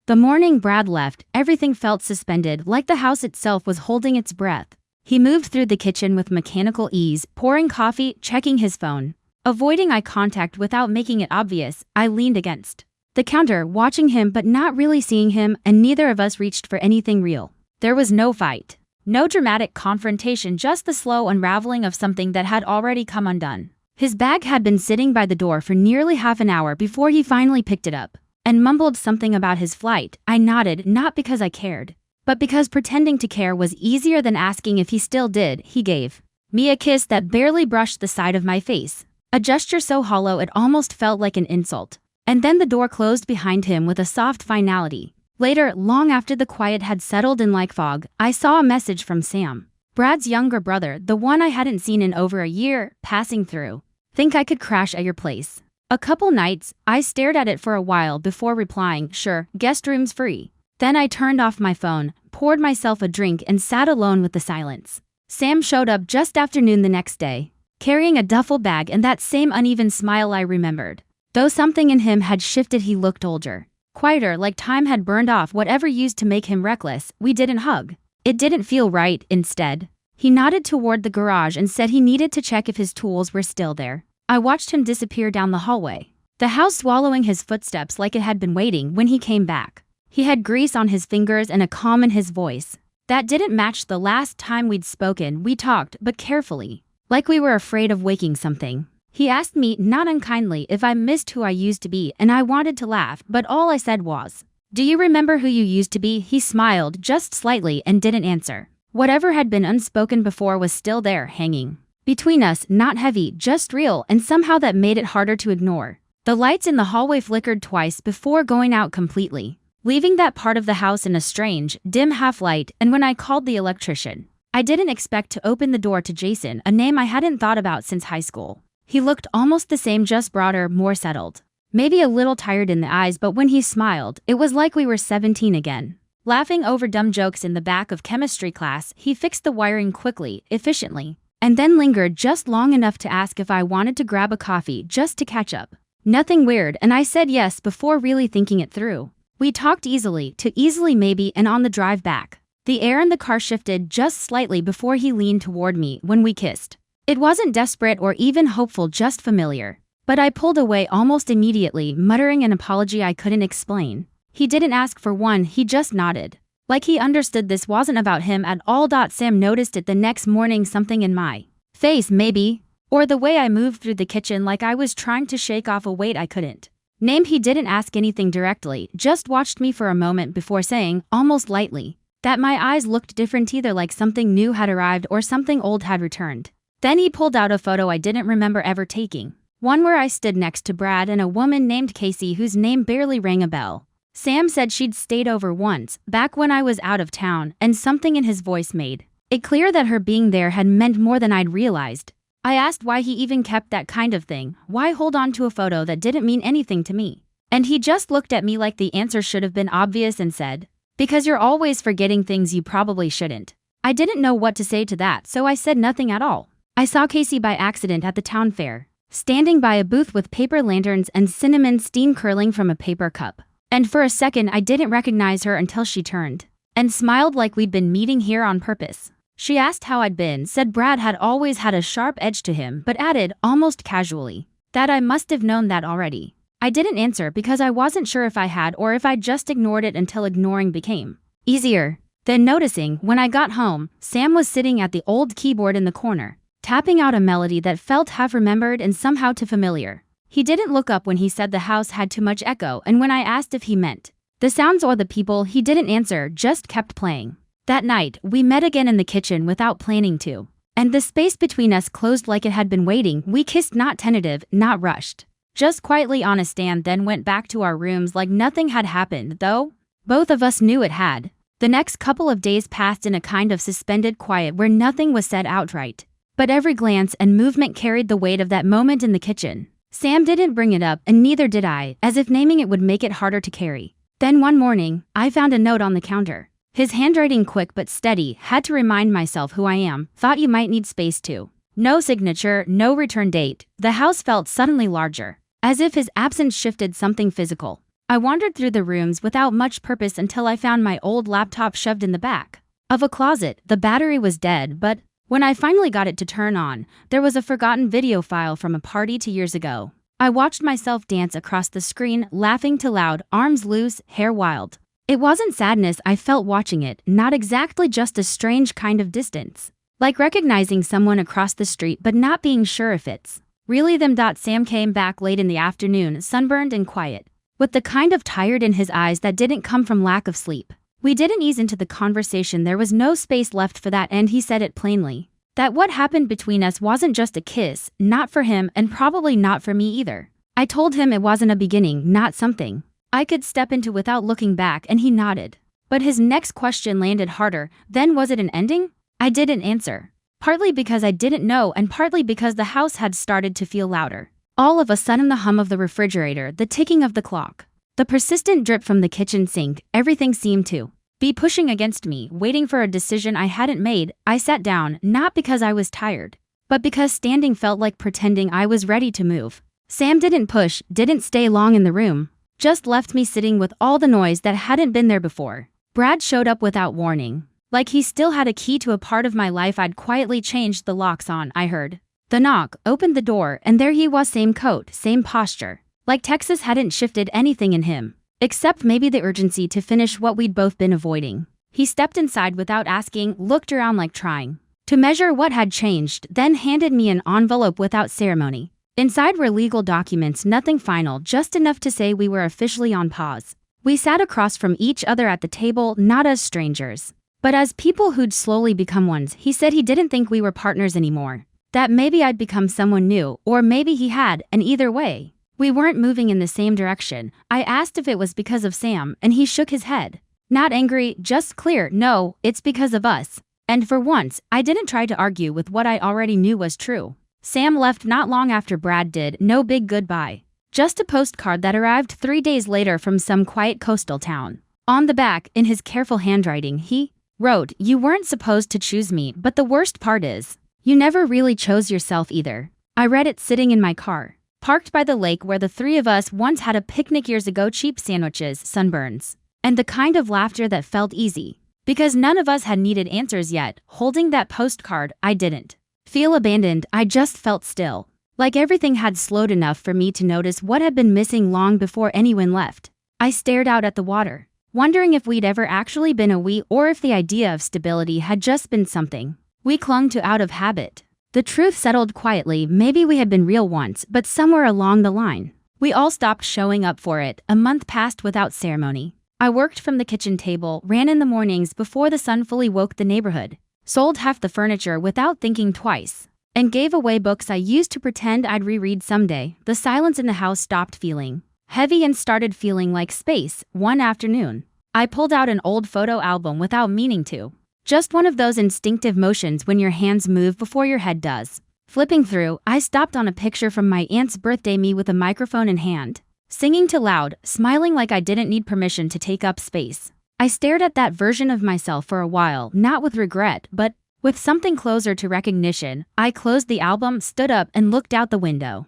The morning Brad left, everything felt suspended, like the house itself was holding its breath. He moved through the kitchen with mechanical ease, pouring coffee, checking his phone. Avoiding eye contact without making it obvious, I leaned against the counter, watching him but not really seeing him, and neither of us reached for anything real. There was no fight. No dramatic confrontation, just the slow unraveling of something that had already come undone. His bag had been sitting by the door for nearly half an hour before he finally picked it up and mumbled something about his flight. I nodded, not because I cared, but because pretending to care was easier than asking if he still did. He gave me a kiss that barely brushed the side of my face, a gesture so hollow it almost felt like an insult. And then the door closed behind him with a soft finality. Later, long after the quiet had settled in like fog, I saw a message from Sam, Brad's younger brother, the one I hadn't seen in over a year, passing through. Think I could crash at your place a couple nights? I stared at it for a while before replying, sure, guest room's free. Then I turned off my phone, poured myself a drink, and sat alone with the silence. Sam showed up just after noon the next day, carrying a duffel bag and that same uneven smile I remembered. Though something in him had shifted, he looked older, quieter, like time had burned off whatever used to make him reckless. We didn't hug. It didn't feel right. Instead, he nodded toward the garage and said he needed to check if his tools were still there. I watched him disappear down the hallway, the house swallowing his footsteps like it had been waiting. When he came back, he had grease on his fingers and a calm in his voice that didn't match the last time we'd spoken. We talked, but carefully, like we were afraid of waking something. He asked me, not unkindly, if I missed who I used to be, and I wanted to laugh, but all I said was, "Do you remember who you used to be?" He smiled just slightly and didn't answer. Whatever had been unspoken before was still there, hanging between us, not heavy, just real, and somehow that made it harder to ignore. The lights in the hallway flickered twice before going out completely, leaving that part of the house in a strange, dim half-light. And when I called the electrician, I didn't expect to open the door to Jason, a name I hadn't thought about since high school. He looked almost the same, just broader, more settled. Maybe a little tired in the eyes, but when he smiled, it was like we were 17 again. Laughing over dumb jokes in the back of chemistry class, he fixed the wiring quickly, efficiently, and then lingered just long enough to ask if I wanted to grab a coffee just to catch up. Nothing weird, and I said yes before really thinking it through. We talked easily, too easily maybe, and on the drive back, the air in the car shifted just slightly before he leaned toward me. When we kissed, it wasn't desperate or even hopeful, just familiar. But I pulled away almost immediately, muttering an apology I couldn't explain. He didn't ask for one, he just nodded, like he understood this wasn't about him at all. Sam noticed it the next morning, something in my face maybe, or the way I moved through the kitchen, like I was trying to shake off a weight I couldn't name. He didn't ask anything directly, just watched me for a moment before saying, almost lightly, that my eyes looked different, either like something new had arrived or something old had returned. Then he pulled out a photo I didn't remember ever taking, one where I stood next to Brad and a woman named Casey whose name barely rang a bell. Sam said she'd stayed over once, back when I was out of town, and something in his voice made it clear that her being there had meant more than I'd realized. I asked why he even kept that kind of thing, why hold on to a photo that didn't mean anything to me. And he just looked at me like the answer should have been obvious and said, "Because you're always forgetting things you probably shouldn't." I didn't know what to say to that, so I said nothing at all. I saw Casey by accident at the town fair, standing by a booth with paper lanterns and cinnamon steam curling from a paper cup. And for a second I didn't recognize her until she turned and smiled like we'd been meeting here on purpose. She asked how I'd been, said Brad had always had a sharp edge to him, but added, almost casually, that I must have known that already. I didn't answer because I wasn't sure if I had or if I just ignored it until ignoring became easier. Then noticing, when I got home, Sam was sitting at the old keyboard in the corner, tapping out a melody that felt half remembered and somehow too familiar. He didn't look up when he said the house had too much echo, and when I asked if he meant the sounds or the people, he didn't answer, just kept playing. That night, we met again in the kitchen without planning to, and the space between us closed like it had been waiting. We kissed, not tentative, not rushed, just quietly on a stand, then went back to our rooms like nothing had happened, though both of us knew it had. The next couple of days passed in a kind of suspended quiet where nothing was said outright, but every glance and movement carried the weight of that moment in the kitchen. Sam didn't bring it up, and neither did I, as if naming it would make it harder to carry. Then one morning, I found a note on the counter. His handwriting, quick but steady, had to remind myself who I am, thought you might need space to. No signature, no return date. The house felt suddenly larger, as if his absence shifted something physical. I wandered through the rooms without much purpose until I found my old laptop shoved in the back of a closet. The battery was dead, but when I finally got it to turn on, there was a forgotten video file from a party 2 years ago. I watched myself dance across the screen, laughing too loud, arms loose, hair wild. It wasn't sadness I felt watching it, not exactly, just a strange kind of distance. Like recognizing someone across the street but not being sure if it's really them. Sam came back late in the afternoon, sunburned and quiet, with the kind of tired in his eyes that didn't come from lack of sleep. We didn't ease into the conversation, there was no space left for that, and he said it plainly. That what happened between us wasn't just a kiss, not for him and probably not for me either. I told him it wasn't a beginning, not something I could step into without looking back, and he nodded. But his next question landed harder. Then was it an ending? I didn't answer. Partly because I didn't know, and partly because the house had started to feel louder. All of a sudden, the hum of the refrigerator, the ticking of the clock, the persistent drip from the kitchen sink, everything seemed to be pushing against me, waiting for a decision I hadn't made. I sat down, not because I was tired, but because standing felt like pretending I was ready to move. Sam didn't push, didn't stay long in the room, just left me sitting with all the noise that hadn't been there before. Brad showed up without warning, like he still had a key to a part of my life I'd quietly changed the locks on. I heard the knock, opened the door, and there he was, same coat, same posture. Like Texas hadn't shifted anything in him, except maybe the urgency to finish what we'd both been avoiding. He stepped inside without asking, looked around like trying to measure what had changed, then handed me an envelope without ceremony. Inside were legal documents, nothing final, just enough to say we were officially on pause. We sat across from each other at the table, not as strangers, but as people who'd slowly become ones. He said he didn't think we were partners anymore, that maybe I'd become someone new, or maybe he had, and either way, we weren't moving in the same direction. I asked if it was because of Sam, and he shook his head. Not angry, just clear, no, it's because of us. And for once, I didn't try to argue with what I already knew was true. Sam left not long after Brad did, no big goodbye. Just a postcard that arrived 3 days later from some quiet coastal town. On the back, in his careful handwriting, he wrote, "You weren't supposed to choose me, but the worst part is, you never really chose yourself either." I read it sitting in my car, parked by the lake where the three of us once had a picnic years ago, cheap sandwiches, sunburns, and the kind of laughter that felt easy. Because none of us had needed answers yet. Holding that postcard, I didn't feel abandoned, I just felt still. Like everything had slowed enough for me to notice what had been missing long before anyone left. I stared out at the water, wondering if we'd ever actually been a we, or if the idea of stability had just been something we clung to out of habit. The truth settled quietly, maybe we had been real once, but somewhere along the line, we all stopped showing up for it. A month passed without ceremony. I worked from the kitchen table, ran in the mornings before the sun fully woke the neighborhood, sold half the furniture without thinking twice, and gave away books I used to pretend I'd reread someday. The silence in the house stopped feeling heavy and started feeling like space. One afternoon, I pulled out an old photo album without meaning to. Just one of those instinctive motions when your hands move before your head does. Flipping through, I stopped on a picture from my aunt's birthday, me with a microphone in hand, singing too loud, smiling like I didn't need permission to take up space. I stared at that version of myself for a while, not with regret, but with something closer to recognition. I closed the album, stood up, and looked out the window.